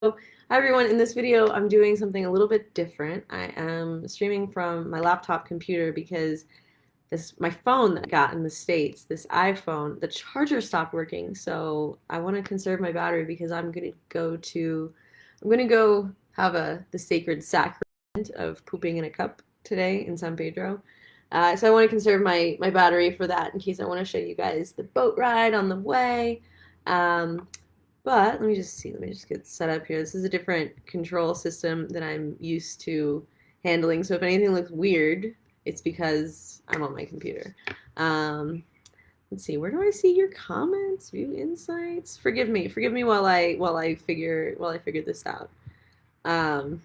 So, hi everyone, in this video I'm doing something a little bit different. I am streaming from my laptop computer because my phone that I got in the States, this iPhone, the charger stopped working. So I want to conserve my battery because I'm gonna go have the sacred sacrament of pooping in a cup today in San Pedro. So I want to conserve my battery for that in case I want to show you guys the boat ride on the way. Um, but let me just see. Let me just get set up here. This is a different control system that I'm used to handling. So if anything looks weird, it's because I'm on my computer. Um, let's see. Where do I see your comments? View insights. Forgive me while I figure this out. Um,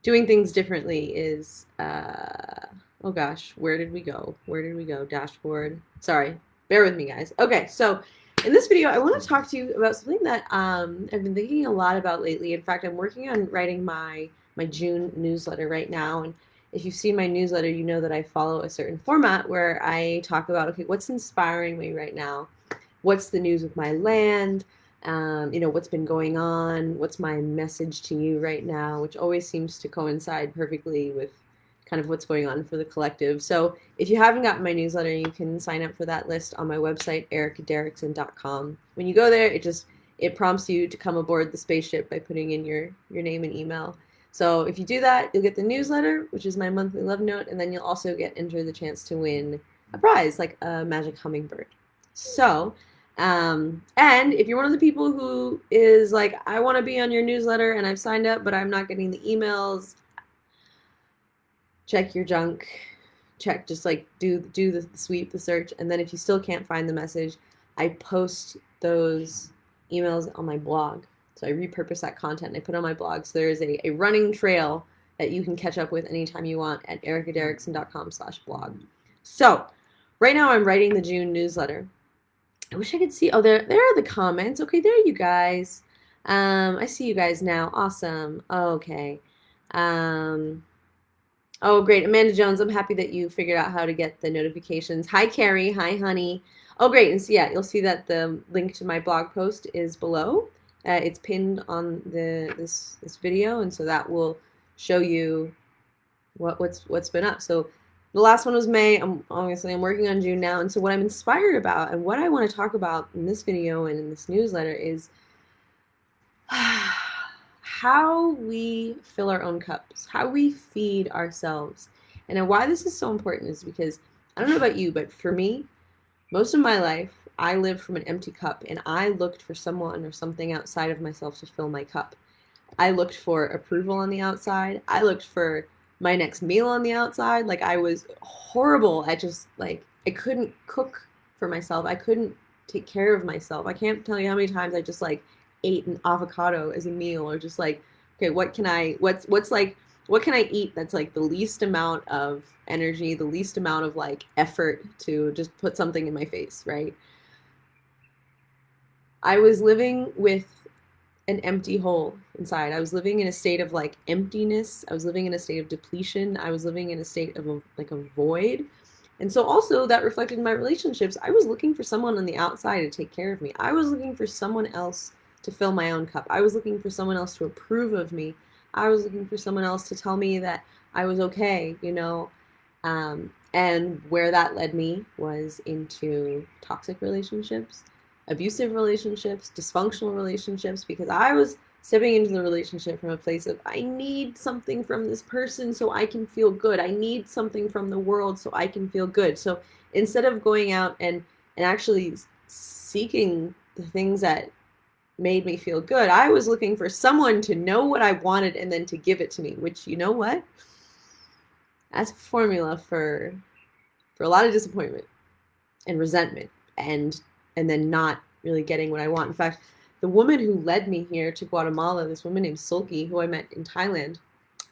doing things differently is oh gosh, where did we go? Where did we go? Dashboard. Sorry, bear with me, guys. Okay, so in this video, I want to talk to you about something that I've been thinking a lot about lately. In fact, I'm working on writing my June newsletter right now, and if you've seen my newsletter, you know that I follow a certain format where I talk about, okay, what's inspiring me right now? What's the news with my land? What's been going on? What's my message to you right now? Which always seems to coincide perfectly with kind of what's going on for the collective. So if you haven't gotten my newsletter, you can sign up for that list on my website, derrickson.com. When you go there, it prompts you to come aboard the spaceship by putting in your name and email. So if you do that, you'll get the newsletter, which is my monthly love note, and then you'll also enter the chance to win a prize, like a magic hummingbird. So, and if you're one of the people who is like, I want to be on your newsletter and I've signed up, but I'm not getting the emails, check your junk, just like do the sweep, the search, and then if you still can't find the message, I post those emails on my blog. So I repurpose that content and I put on my blog. So there is a running trail that you can catch up with anytime you want at ericaderrickson.com/blog. So right now I'm writing the June newsletter. I wish I could see. Oh, there are the comments. Okay, there you guys. I see you guys now. Awesome. Okay. Um, oh, great. Amanda Jones, I'm happy that you figured out how to get the notifications. Hi, Carrie. Hi, honey. Oh, great. And so, yeah, you'll see that the link to my blog post is below. It's pinned on this video, and so that will show you what's been up. So the last one was May. I'm working on June now, and so what I'm inspired about and what I want to talk about in this video and in this newsletter is how we fill our own cups, how we feed ourselves. And why this is so important is because I don't know about you, but for me, most of my life, I lived from an empty cup and I looked for someone or something outside of myself to fill my cup. I looked for approval on the outside. I looked for my next meal on the outside. Like I was horrible at just like, I couldn't cook for myself. I couldn't take care of myself. I can't tell you how many times I just like ate an avocado as a meal or just like, okay, what can I eat that's like the least amount of energy, the least amount of like effort to just put something in my face, right? I was living with an empty hole inside. I was living in a state of like emptiness. I was living in a state of depletion. I was living in a state of like a void. And so also that reflected in my relationships. I was looking for someone on the outside to take care of me. I was looking for someone else to fill my own cup. I was looking for someone else to approve of me. I was looking for someone else to tell me that I was okay, you know. And where that led me was into toxic relationships, abusive relationships, dysfunctional relationships, because I was stepping into the relationship from a place of I need something from this person so I can feel good. I need something from the world so I can feel good. So instead of going out and actually seeking the things that made me feel good, I was looking for someone to know what I wanted and then to give it to me, which, you know what? That's a formula for a lot of disappointment and resentment and then not really getting what I want. In fact, the woman who led me here to Guatemala, this woman named Sulki, who I met in Thailand,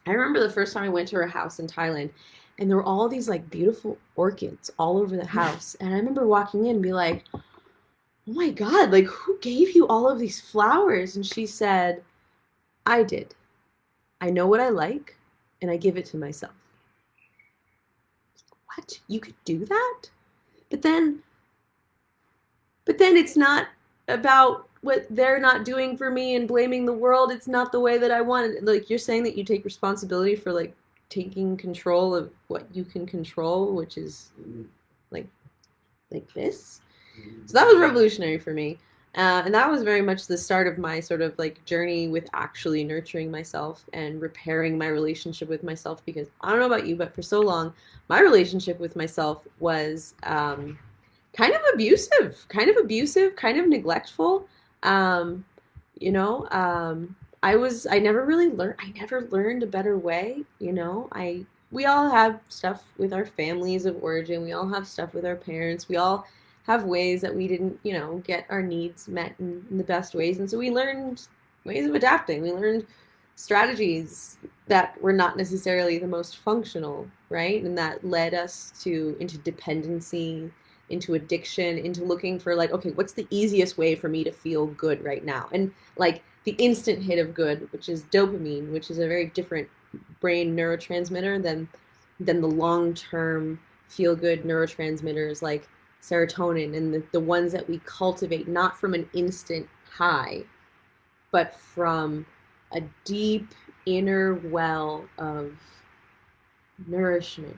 I remember the first time I went to her house in Thailand, and there were all these like beautiful orchids all over the house. And I remember walking in and be like, oh my God, like who gave you all of these flowers? And she said, I did. I know what I like, and I give it to myself. What? You could do that? But then it's not about what they're not doing for me and blaming the world. It's not the way that I wanted. Like, you're saying that you take responsibility for like taking control of what you can control, which is like this. So that was revolutionary for me. And that was very much the start of my sort of like journey with actually nurturing myself and repairing my relationship with myself. Because I don't know about you, but for so long, my relationship with myself was kind of neglectful. Um, I never really learned, I never learned a better way. We all have stuff with our families of origin. We all have stuff with our parents. We all have ways that we didn't, get our needs met in the best ways. And so we learned ways of adapting. We learned strategies that were not necessarily the most functional, right? And that led us into dependency, into addiction, into looking for like, okay, what's the easiest way for me to feel good right now? And like the instant hit of good, which is dopamine, which is a very different brain neurotransmitter than the long-term feel-good neurotransmitters like serotonin and the ones that we cultivate not from an instant high, but from a deep inner well of nourishment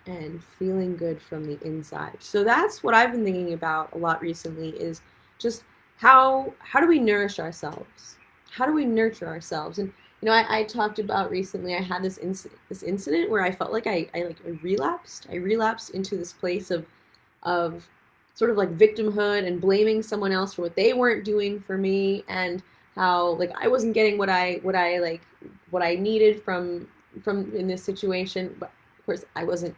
and feeling good from the inside. So that's what I've been thinking about a lot recently, is just how do we nourish ourselves? How do we nurture ourselves? And I talked about recently, I had this incident where I felt like I relapsed. I relapsed into this place of sort of like victimhood and blaming someone else for what they weren't doing for me, and how like I wasn't getting what I needed from in this situation. But of course I wasn't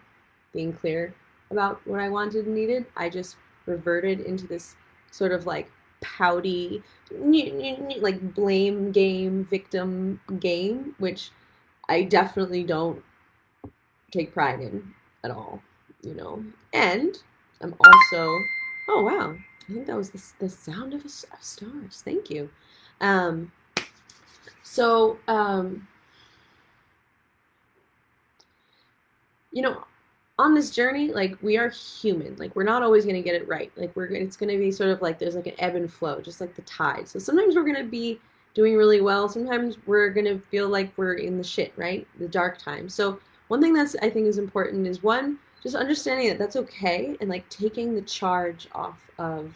being clear about what I wanted and needed. I just reverted into this sort of like pouty, like blame game, victim game, which I definitely don't take pride in at all, And I'm also, oh wow, I think that was the sound of stars. Thank you. Um, so, on this journey, like we are human, like we're not always going to get it right. Like it's going to be sort of like there's like an ebb and flow, just like the tide. So sometimes we're going to be doing really well. Sometimes we're going to feel like we're in the shit, right? The dark times. So one thing that's I think is important is one, just understanding that that's okay, and like taking the charge off of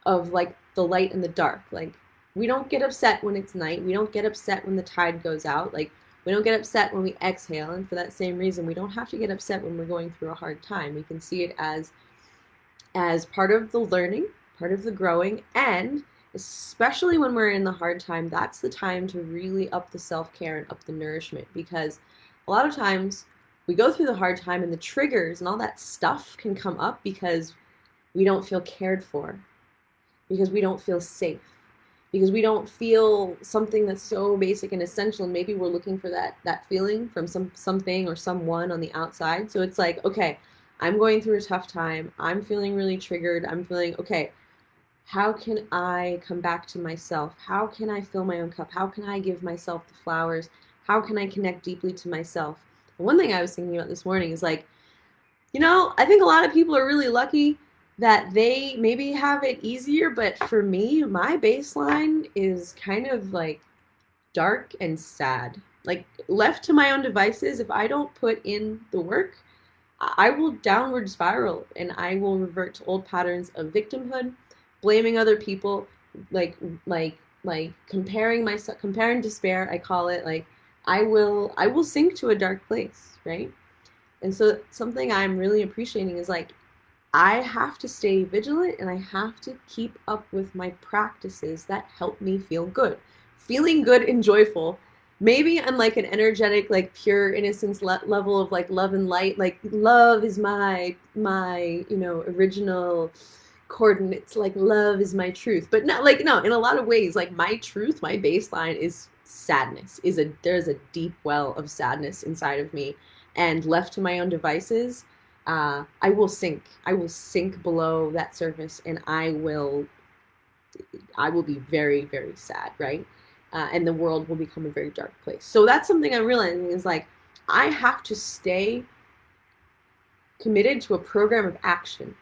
like the light and the dark. Like we don't get upset when it's night. We don't get upset when the tide goes out. Like we don't get upset when we exhale, and for that same reason, we don't have to get upset when we're going through a hard time. We can see it as part of the learning, part of the growing, and especially when we're in the hard time, that's the time to really up the self-care and up the nourishment, because a lot of times we go through the hard time and the triggers and all that stuff can come up because we don't feel cared for, because we don't feel safe, because we don't feel something that's so basic and essential, and maybe we're looking for that feeling from something or someone on the outside. So it's like, okay, I'm going through a tough time, I'm feeling really triggered, I'm feeling, okay, how can I come back to myself? How can I fill my own cup? How can I give myself the flowers? How can I connect deeply to myself? And one thing I was thinking about this morning is like, I think a lot of people are really lucky that they maybe have it easier, but for me, my baseline is kind of like dark and sad. Like left to my own devices, if I don't put in the work, I will downward spiral and I will revert to old patterns of victimhood, blaming other people, like comparing despair, I call it. Like I will sink to a dark place, right? And so something I'm really appreciating is like I have to stay vigilant and I have to keep up with my practices that help me feel good. Feeling good and joyful. Maybe on like an energetic, like pure innocence level of like love and light. Like love is my original coordinates. Like love is my truth. But no, in a lot of ways, like my truth, my baseline is sadness. There's a deep well of sadness inside of me. And left to my own devices, I will sink. I will sink below that surface, and I will be very, very sad, right? And the world will become a very dark place. So that's something I'm realizing is like I have to stay committed to a program of action.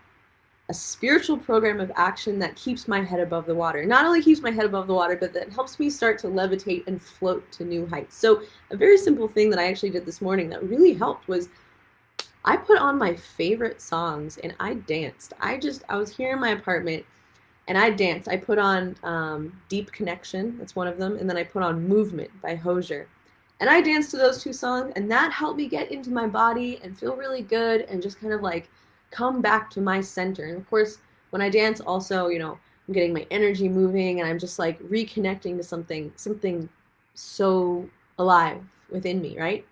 a spiritual program of action that keeps my head above the water. Not only keeps my head above the water, but that helps me start to levitate and float to new heights. So a very simple thing that I actually did this morning that really helped was I put on my favorite songs and I danced. I was here in my apartment and I danced. I put on Deep Connection, that's one of them, and then I put on Movement by Hosier. And I danced to those two songs, and that helped me get into my body and feel really good and just kind of like come back to my center. And of course, when I dance also, I'm getting my energy moving and I'm just like reconnecting to something so alive within me, right?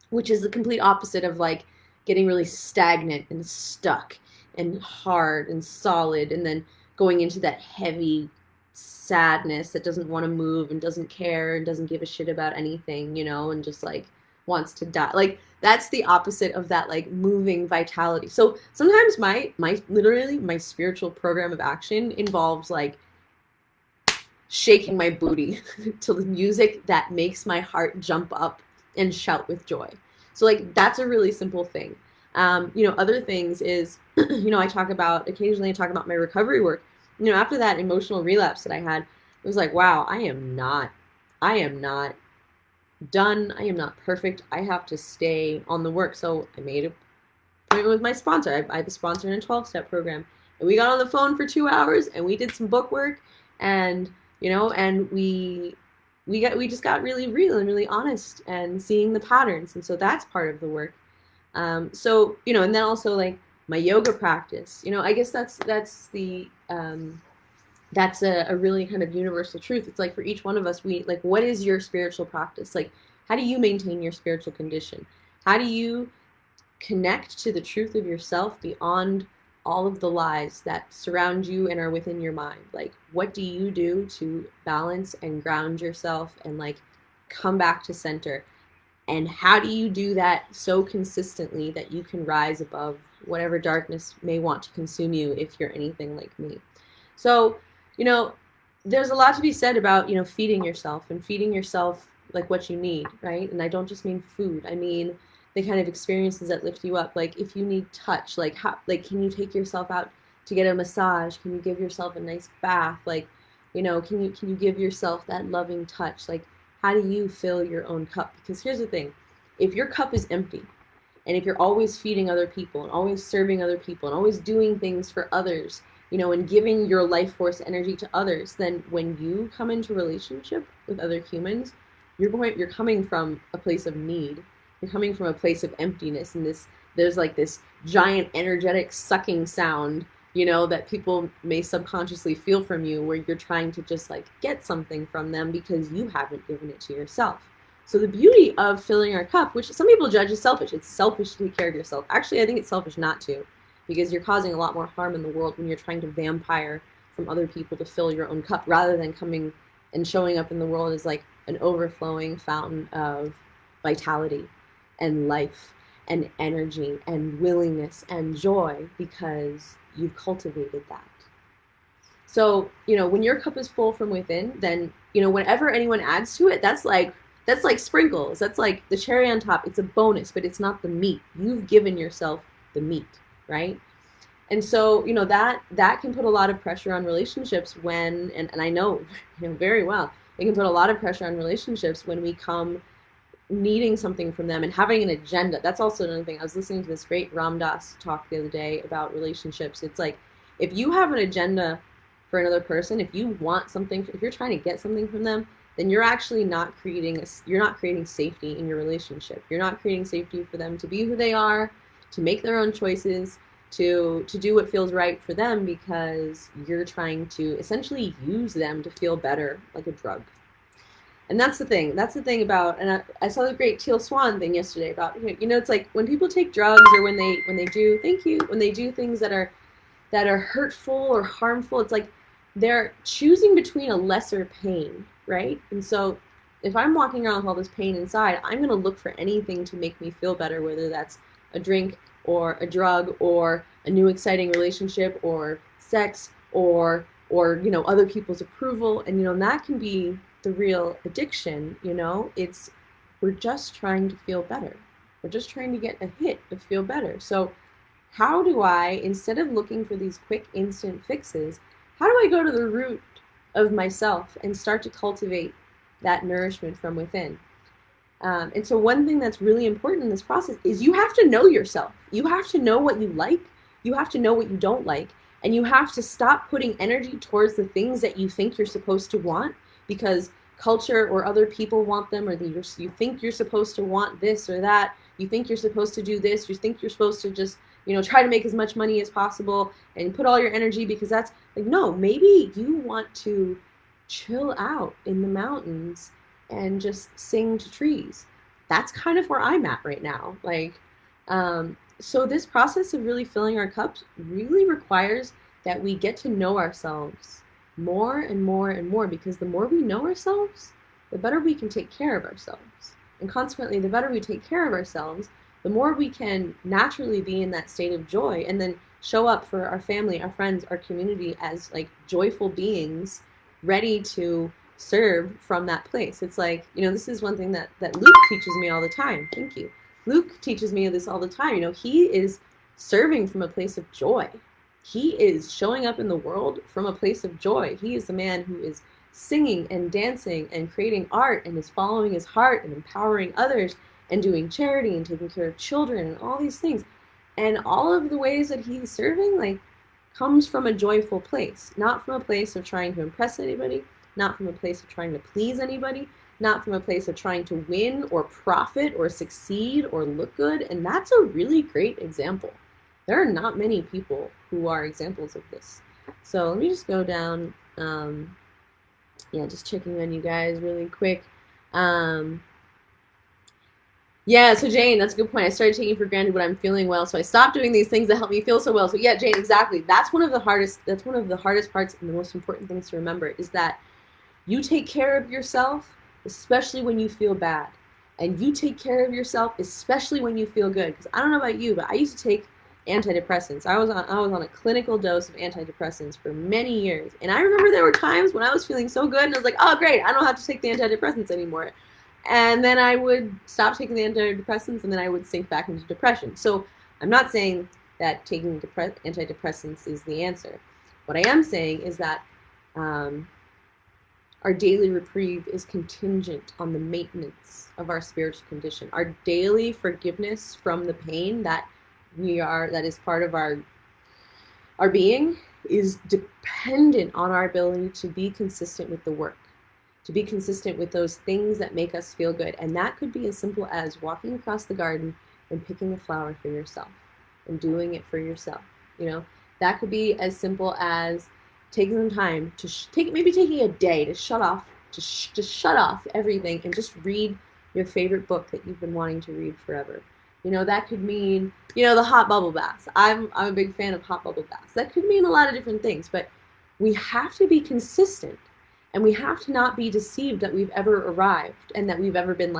Which is the complete opposite of like getting really stagnant and stuck and hard and solid and then going into that heavy sadness that doesn't want to move and doesn't care and doesn't give a shit about anything, and just like wants to die. Like that's the opposite of that like moving vitality. So sometimes my spiritual program of action involves like shaking my booty to the music that makes my heart jump up and shout with joy. So like that's a really simple thing. Other things is, occasionally I talk about my recovery work. After that emotional relapse that I had, it was like, wow, I am not done. I am not perfect. I have to stay on the work. So I made an appointment with my sponsor. I have a sponsor in a 12-step program. And we got on the phone for 2 hours and we did some book work and, and we just got really real and really honest and seeing the patterns. And so that's part of the work. And then also like my yoga practice, I guess that's a really kind of universal truth. It's like for each one of us, what is your spiritual practice? Like, how do you maintain your spiritual condition? How do you connect to the truth of yourself beyond all of the lies that surround you and are within your mind? Like, what do you do to balance and ground yourself and like come back to center? And how do you do that so consistently that you can rise above whatever darkness may want to consume you if you're anything like me? So, there's a lot to be said about, feeding yourself and feeding yourself like what you need, right? And I don't just mean food. I mean the kind of experiences that lift you up. Like if you need touch, like can you take yourself out to get a massage? Can you give yourself a nice bath? Like, can you give yourself that loving touch? Like, how do you fill your own cup? Because here's the thing, if your cup is empty, and if you're always feeding other people and always serving other people and always doing things for others, and giving your life force energy to others, then when you come into relationship with other humans, you're coming from a place of need. You're coming from a place of emptiness, and there's like this giant energetic sucking sound, that people may subconsciously feel from you, where you're trying to just like get something from them because you haven't given it to yourself. So the beauty of filling our cup, which some people judge as selfish, it's selfish to take care of yourself. Actually, I think it's selfish not to, because you're causing a lot more harm in the world when you're trying to vampire from other people to fill your own cup, rather than coming and showing up in the world as like an overflowing fountain of vitality and life and energy and willingness and joy, because you've cultivated that. So, when your cup is full from within, then, whenever anyone adds to it, that's like sprinkles. That's like the cherry on top. It's a bonus, but it's not the meat. You've given yourself the meat, right? And so, that can put a lot of pressure on relationships when, and I know, very well, it can put a lot of pressure on relationships when we come needing something from them and having an agenda. That's also another thing. I was listening to this great Ram Dass talk the other day about relationships. It's like, if you have an agenda for another person, if you want something, if you're trying to get something from them, then you're actually not creating safety in your relationship. You're not creating safety for them to be who they are, to make their own choices, to do what feels right for them, because you're trying to essentially use them to feel better, like a drug. And that's the thing. That's the thing about, and I saw the great Teal Swan thing yesterday about, it's like when people take drugs, or when they do, when they do things that are hurtful or harmful, it's like they're choosing between a lesser pain, right? And so if I'm walking around with all this pain inside, I'm going to look for anything to make me feel better, whether that's a drink or a drug or a new exciting relationship or sex or other people's approval. And, that can be the real addiction. We're just trying to feel better. We're just trying to get a hit to feel better. So how do I, instead of looking for these quick instant fixes, how do I go to the root of myself and start to cultivate that nourishment from within? And so one thing that's really important in this process is you have to know yourself. You have to know what you like. You have to know what you don't like. And you have to stop putting energy towards the things that you think you're supposed to want because culture or other people want them, or you think you're supposed to want this or that. You think you're supposed to do this. You think you're supposed to just, try to make as much money as possible and put all your energy, because that's like, no, maybe you want to chill out in the mountains and just sing to trees. That's kind of where I'm at right now. So this process of really filling our cups really requires that we get to know ourselves more and more and more, because the more we know ourselves, the better we can take care of ourselves. And consequently, the better we take care of ourselves, the more we can naturally be in that state of joy and then show up for our family, our friends, our community as like joyful beings ready to serve from that place. It's like, this is one thing that Luke teaches me all the time. Thank you. Luke teaches me this all the time. He is serving from a place of joy. He is showing up in the world from a place of joy. He is the man who is singing and dancing and creating art and is following his heart and empowering others and doing charity and taking care of children and all these things. And all of the ways that he's serving, comes from a joyful place, not from a place of trying to impress anybody, not from a place of trying to please anybody, not from a place of trying to win or profit or succeed or look good. And that's a really great example. There are not many people who are examples of this. So let me just go down, just checking on you guys really quick. So Jane, that's a good point. I started taking for granted when I'm feeling well, so I stopped doing these things that help me feel so well. So yeah, Jane, exactly. That's one of the hardest parts and the most important things to remember is that you take care of yourself, especially when you feel bad. And you take care of yourself, especially when you feel good. Because I don't know about you, but I used to take antidepressants. I was on a clinical dose of antidepressants for many years. And I remember there were times when I was feeling so good and I was like, oh great, I don't have to take the antidepressants anymore. And then I would stop taking the antidepressants and then I would sink back into depression. So I'm not saying that taking antidepressants is the answer. What I am saying is that our daily reprieve is contingent on the maintenance of our spiritual condition. Our daily forgiveness from the pain that is part of our being is dependent on our ability to be consistent with the work, to be consistent with those things that make us feel good. And that could be as simple as walking across the garden and picking a flower for yourself and doing it for yourself. That could be as simple as taking some time to taking a day to shut off everything and just read your favorite book that you've been wanting to read forever. That could mean, the hot bubble baths. I'm a big fan of hot bubble baths. That could mean a lot of different things, but we have to be consistent and we have to not be deceived that we've ever arrived and that we've ever been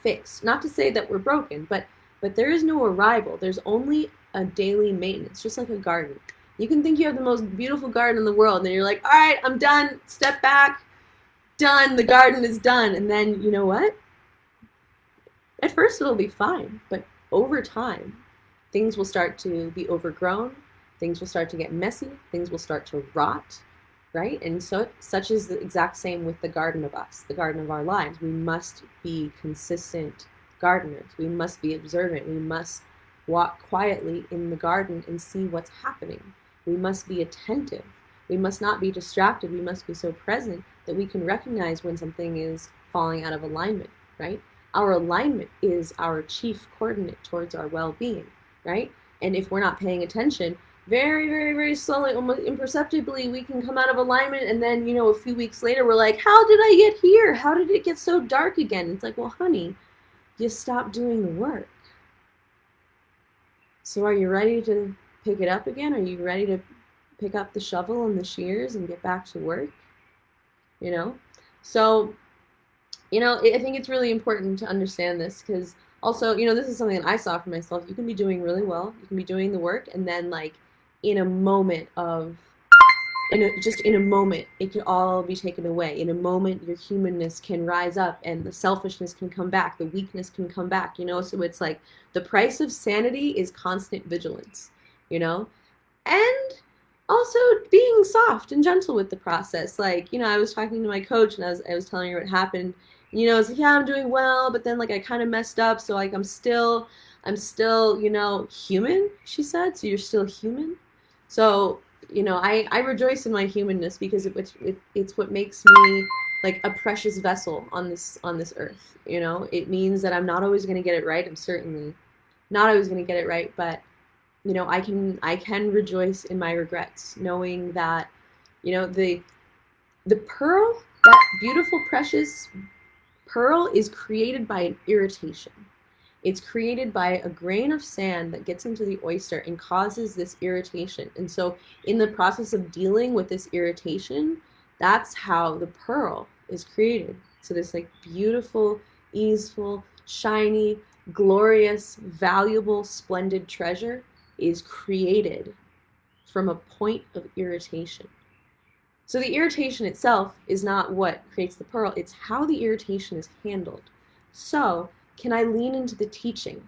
fixed. Not to say that we're broken, but there is no arrival. There's only a daily maintenance, just like a garden. You can think you have the most beautiful garden in the world and then you're like, all right, I'm done, step back, done, the garden is done. And then, you know what? At first it'll be fine, but over time, things will start to be overgrown, things will start to get messy, things will start to rot, right? And so such is the exact same with the garden of us, the garden of our lives. We must be consistent gardeners. We must be observant. We must walk quietly in the garden and see what's happening. We must be attentive. We must not be distracted. We must be so present that we can recognize when something is falling out of alignment, right? Our alignment is our chief coordinate towards our well-being, right? And if we're not paying attention, very, very, very slowly, almost imperceptibly, we can come out of alignment. And then, a few weeks later, we're like, how did I get here? How did it get so dark again? It's like, well, honey, you stopped doing the work. So are you ready to pick it up again? Are you ready to pick up the shovel and the shears and get back to work? So, I think it's really important to understand this because also, this is something that I saw for myself. You can be doing really well. You can be doing the work and then in a moment, it can all be taken away. In a moment, your humanness can rise up and the selfishness can come back. The weakness can come back, so it's like the price of sanity is constant vigilance. you know? And also being soft and gentle with the process. Like, I was talking to my coach and I was telling her what happened. And, I was like, yeah, I'm doing well, but then like I kind of messed up, so like I'm still, human, she said. So you're still human. So, I rejoice in my humanness because it's what makes me like a precious vessel on this earth. It means that I'm not always going to get it right. I'm certainly not always going to get it right, but I can rejoice in my regrets, knowing that, the pearl, that beautiful, precious pearl, is created by an irritation. It's created by a grain of sand that gets into the oyster and causes this irritation. And so in the process of dealing with this irritation, that's how the pearl is created. So this like beautiful, easeful, shiny, glorious, valuable, splendid treasure is created from a point of irritation. So the irritation itself is not what creates the pearl, it's how the irritation is handled. So can I lean into the teaching?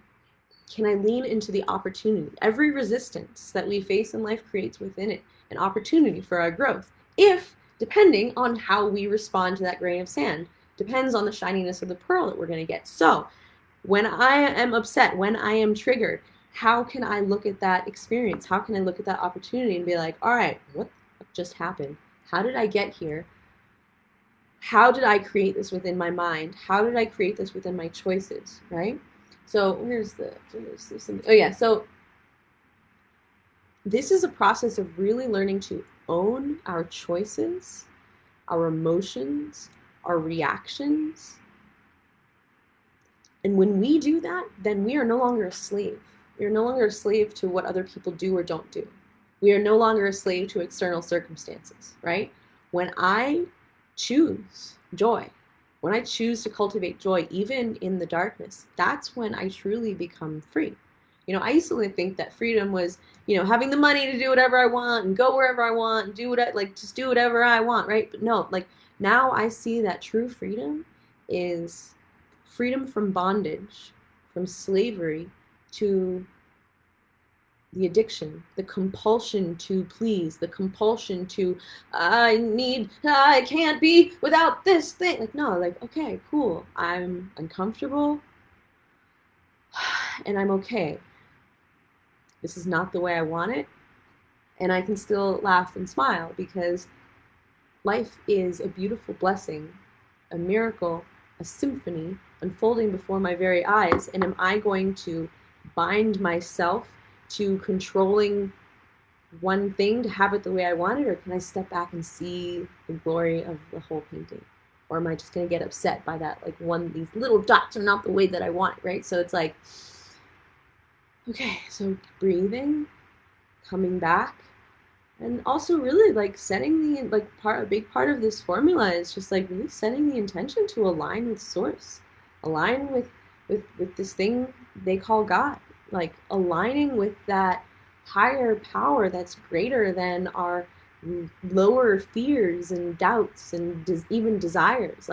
Can I lean into the opportunity? Every resistance that we face in life creates within it an opportunity for our growth, if, depending on how we respond to that grain of sand, depends on the shininess of the pearl that we're going to get. So when I am upset, when I am triggered, how can I look at that experience? How can I look at that opportunity and be like, all right, what just happened? How did I get here? How did I create this within my mind? How did I create this within my choices, right? So so this is a process of really learning to own our choices, our emotions, our reactions. And when we do that, then we are no longer a slave. We are no longer a slave to what other people do or don't do. We are no longer a slave to external circumstances, right? When I choose joy, when I choose to cultivate joy, even in the darkness, that's when I truly become free. I used to think that freedom was, having the money to do whatever I want and go wherever I want and do what just do whatever I want, right? But no, now I see that true freedom is freedom from bondage, from slavery to the addiction, the compulsion to please, the compulsion to, I can't be without this thing. No, okay, cool. I'm uncomfortable and I'm okay. This is not the way I want it. And I can still laugh and smile because life is a beautiful blessing, a miracle, a symphony unfolding before my very eyes. And am I going to bind myself to controlling one thing to have it the way I want it, or can I step back and see the glory of the whole painting? Or am I just going to get upset by that, these little dots are not the way that I want it, right? So it's like, okay, so breathing, coming back, and also really setting the, a big part of this formula is just really setting the intention to align with source, align with this thing they call God, aligning with that higher power that's greater than our lower fears and doubts and even desires.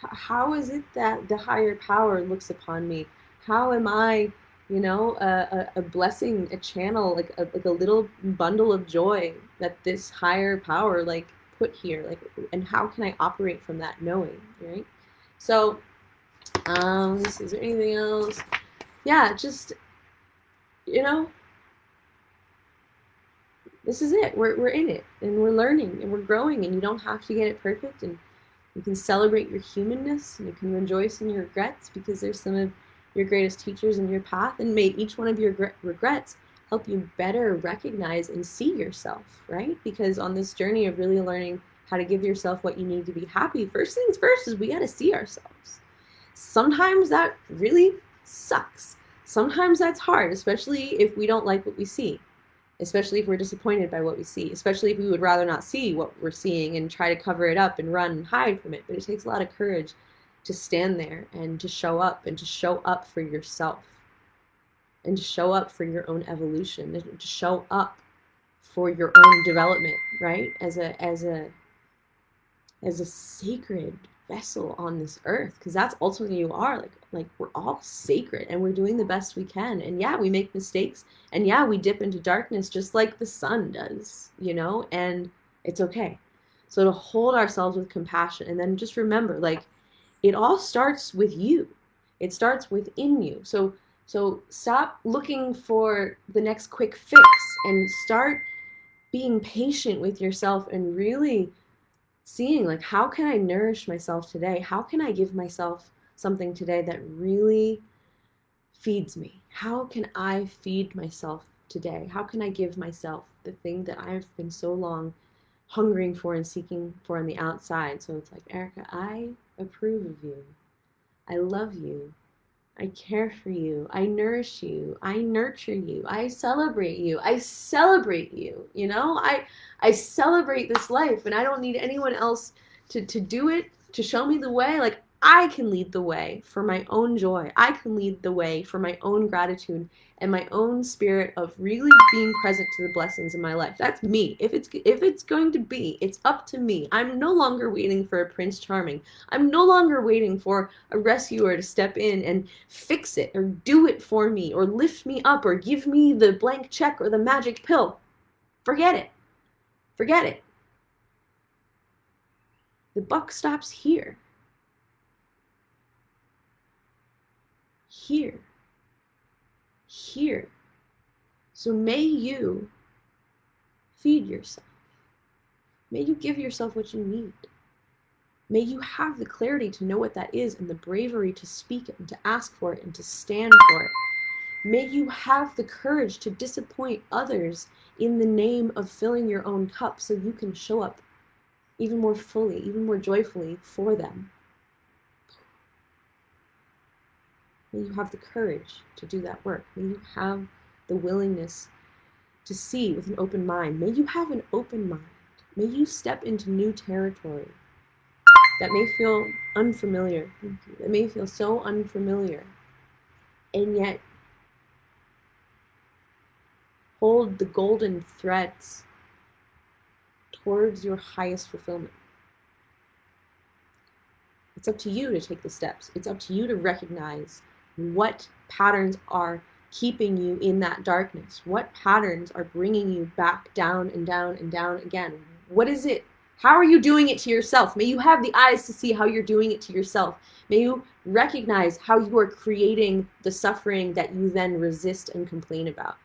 How is it that the higher power looks upon me? How am I, a blessing, a channel, like a little bundle of joy that this higher power put here, and how can I operate from that knowing, right? So, is there anything else? Yeah, just, this is it. We're in it, and we're learning, and we're growing, and you don't have to get it perfect, and you can celebrate your humanness, and you can rejoice in your regrets because there's some of your greatest teachers in your path, and may each one of your regrets help you better recognize and see yourself, right? Because on this journey of really learning how to give yourself what you need to be happy, first things first is we got to see ourselves. Sometimes that really sucks. Sometimes that's hard, especially if we don't like what we see, especially if we're disappointed by what we see, especially if we would rather not see what we're seeing and try to cover it up and run and hide from it. But it takes a lot of courage to stand there and to show up, and to show up for yourself, and to show up for your own evolution, and to show up for your own development, right? As a sacred vessel on this earth, because that's ultimately you are. Like we're all sacred and we're doing the best we can. And yeah, we make mistakes, and yeah, we dip into darkness just like the sun does, and it's okay. So to hold ourselves with compassion, and then just remember, like, it all starts with you. It starts within you. So stop looking for the next quick fix and start being patient with yourself and really seeing, like, how can I nourish myself today? How can I give myself something today that really feeds me? How can I feed myself today? How can I give myself the thing that I've been so long hungering for and seeking for on the outside? So it's like, Erica, I approve of you. I love you. I care for you. I nourish you. I nurture you. I celebrate you. I celebrate you. I celebrate this life, and I don't need anyone else to do it, to show me the way. Like, I can lead the way for my own joy. I can lead the way for my own gratitude and my own spirit of really being present to the blessings in my life. That's me. If it's going to be, it's up to me. I'm no longer waiting for a Prince Charming. I'm no longer waiting for a rescuer to step in and fix it or do it for me or lift me up or give me the blank check or the magic pill. Forget it. Forget it. The buck stops here. Here. Here. So may you feed yourself. May you give yourself what you need. May you have the clarity to know what that is and the bravery to speak it and to ask for it and to stand for it. May you have the courage to disappoint others in the name of filling your own cup so you can show up even more fully, even more joyfully for them. May you have the courage to do that work. May you have the willingness to see with an open mind. May you have an open mind. May you step into new territory that may feel unfamiliar. That may feel so unfamiliar. And yet, hold the golden threads towards your highest fulfillment. It's up to you to take the steps. It's up to you to recognize what patterns are keeping you in that darkness. What patterns are bringing you back down and down and down again? What is it? How are you doing it to yourself? May you have the eyes to see how you're doing it to yourself. May you recognize how you are creating the suffering that you then resist and complain about.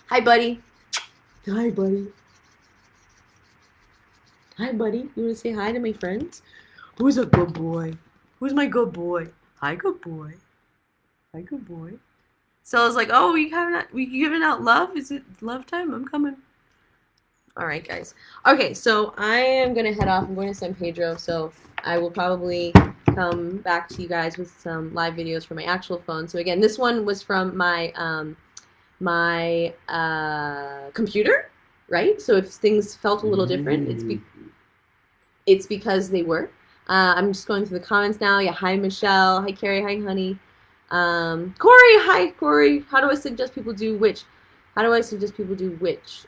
Hi, buddy. Hi, buddy. Hi, buddy. You want to say hi to my friends? Who's a good boy? Who's my good boy? Hi, good boy. Hi, good boy. So I was like, oh, we giving out love? Is it love time? I'm coming. All right, guys. Okay, so I am going to head off. I'm going to San Pedro, so I will probably come back to you guys with some live videos from my actual phone. So again, this one was from my computer, right? So if things felt a little different, it's because they were. I'm just going through the comments now. Yeah, hi, Michelle. Hi, Carrie. Hi, honey. Corey. Hi, Corey. How do I suggest people do which? How do I suggest people do which?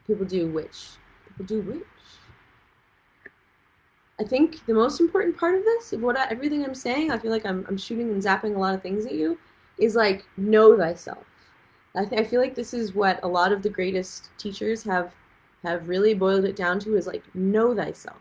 People do which? People do which? I think the most important part of this, of everything I'm saying, I feel like I'm shooting and zapping a lot of things at you, is like, know thyself. I feel like this is what a lot of the greatest teachers have really boiled it down to, is like, know thyself.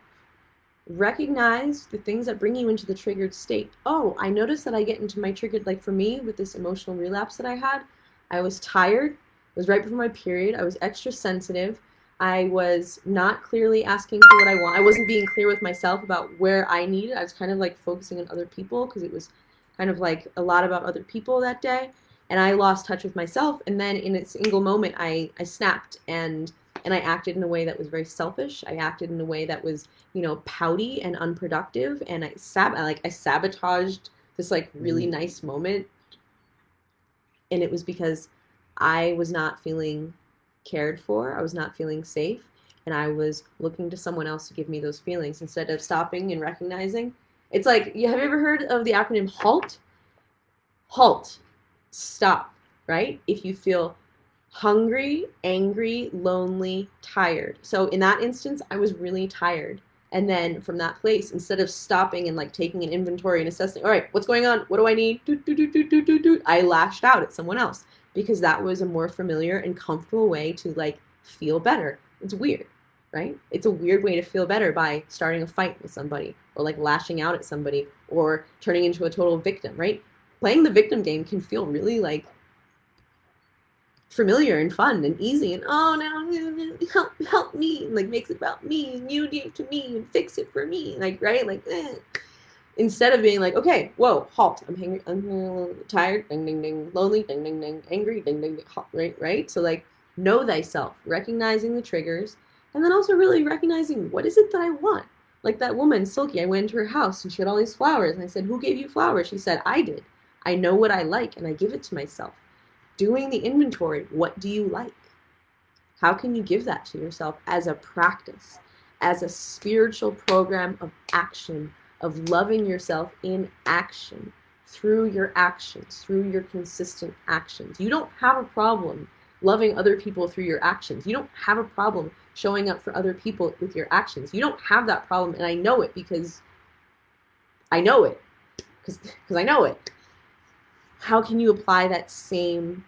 Recognize the things that bring you into the triggered state. Oh, I noticed that I get into my triggered, like for me, with this emotional relapse that I had, I was tired. It was right before my period. I was extra sensitive. I was not clearly asking for what I want. I wasn't being clear with myself about where I needed. I was kind of like focusing on other people because it was kind of like a lot about other people that day. And I lost touch with myself. And then in a single moment, I snapped and I acted in a way that was very selfish. I acted in a way that was, pouty and unproductive. And I sabotaged this like really nice moment. And it was because I was not feeling cared for. I was not feeling safe. And I was looking to someone else to give me those feelings instead of stopping and recognizing. It's like, have you ever heard of the acronym HALT? HALT. Stop, right? If you feel hungry, angry, lonely, tired. So in that instance, I was really tired. And then from that place, instead of stopping and like taking an inventory and assessing, all right, what's going on? What do I need? I lashed out at someone else because that was a more familiar and comfortable way to like feel better. It's weird, right? It's a weird way to feel better by starting a fight with somebody or like lashing out at somebody or turning into a total victim, right? Playing the victim game can feel really like familiar and fun and easy and oh no help me, like makes it about me and you do it to me and fix it for me, like right, like instead of being like, okay, whoa, halt, I'm hungry, I'm tired, ding ding ding, lonely, ding ding ding, angry, ding ding ding, halt, right. So like know thyself, recognizing the triggers, and then also really recognizing what is it that I want. Like that woman Silky, I went into her house and she had all these flowers and I said, who gave you flowers? She said, I did. I know what I like and I give it to myself. Doing the inventory, what do you like? How can you give that to yourself as a practice, as a spiritual program of action, of loving yourself in action, through your actions, through your consistent actions? You don't have a problem loving other people through your actions. You don't have a problem showing up for other people with your actions. You don't have that problem, and I know it because I know it, because I know it. How can you apply that same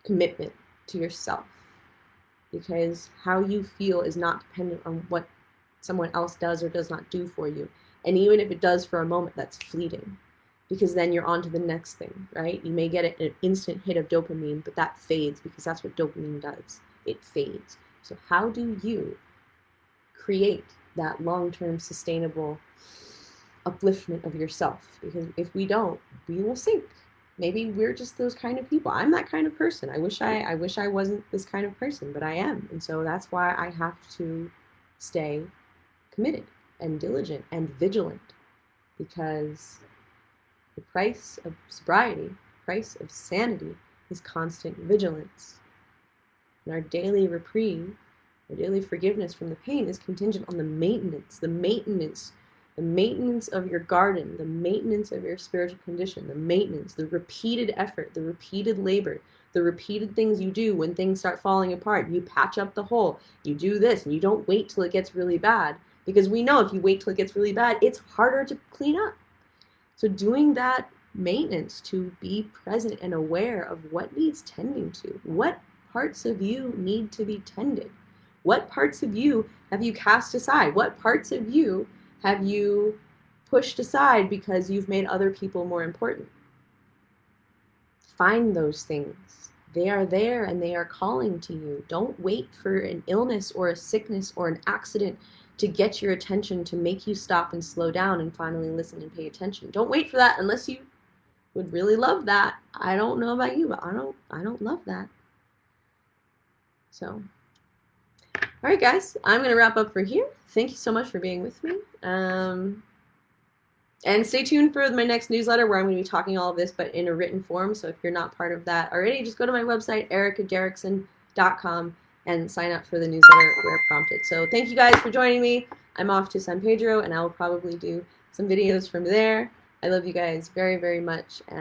commitment to yourself? Because how you feel is not dependent on what someone else does or does not do for you. And even if it does for a moment, that's fleeting. Because then you're on to the next thing, right? You may get an instant hit of dopamine, but that fades because that's what dopamine does. It fades. So how do you create that long-term sustainable upliftment of yourself? Because if we don't, we will sink. Maybe we're just those kind of people. I'm that kind of person. I wish I wasn't this kind of person, but I am. And so that's why I have to stay committed and diligent and vigilant, because the price of sobriety, the price of sanity is constant vigilance. And our daily reprieve, our daily forgiveness from the pain is contingent on the maintenance of your garden, the maintenance of your spiritual condition, the maintenance, the repeated effort, the repeated labor, the repeated things you do when things start falling apart. You patch up the hole, you do this, and you don't wait till it gets really bad, because we know if you wait till it gets really bad, it's harder to clean up. So doing that maintenance, to be present and aware of what needs tending to, what parts of you need to be tended, what parts of you have you cast aside, what parts of you have you pushed aside because you've made other people more important. Find those things. They are there and they are calling to you. Don't wait for an illness or a sickness or an accident to get your attention, to make you stop and slow down and finally listen and pay attention. Don't wait for that unless you would really love that. I don't know about you, but I don't love that. So, all right, guys, I'm going to wrap up for here. Thank you so much for being with me. And stay tuned for my next newsletter, where I'm going to be talking all of this, but in a written form. So if you're not part of that already, just go to my website, ericaderrickson.com, and sign up for the newsletter where prompted. So thank you guys for joining me. I'm off to San Pedro, and I will probably do some videos from there. I love you guys very, very much. And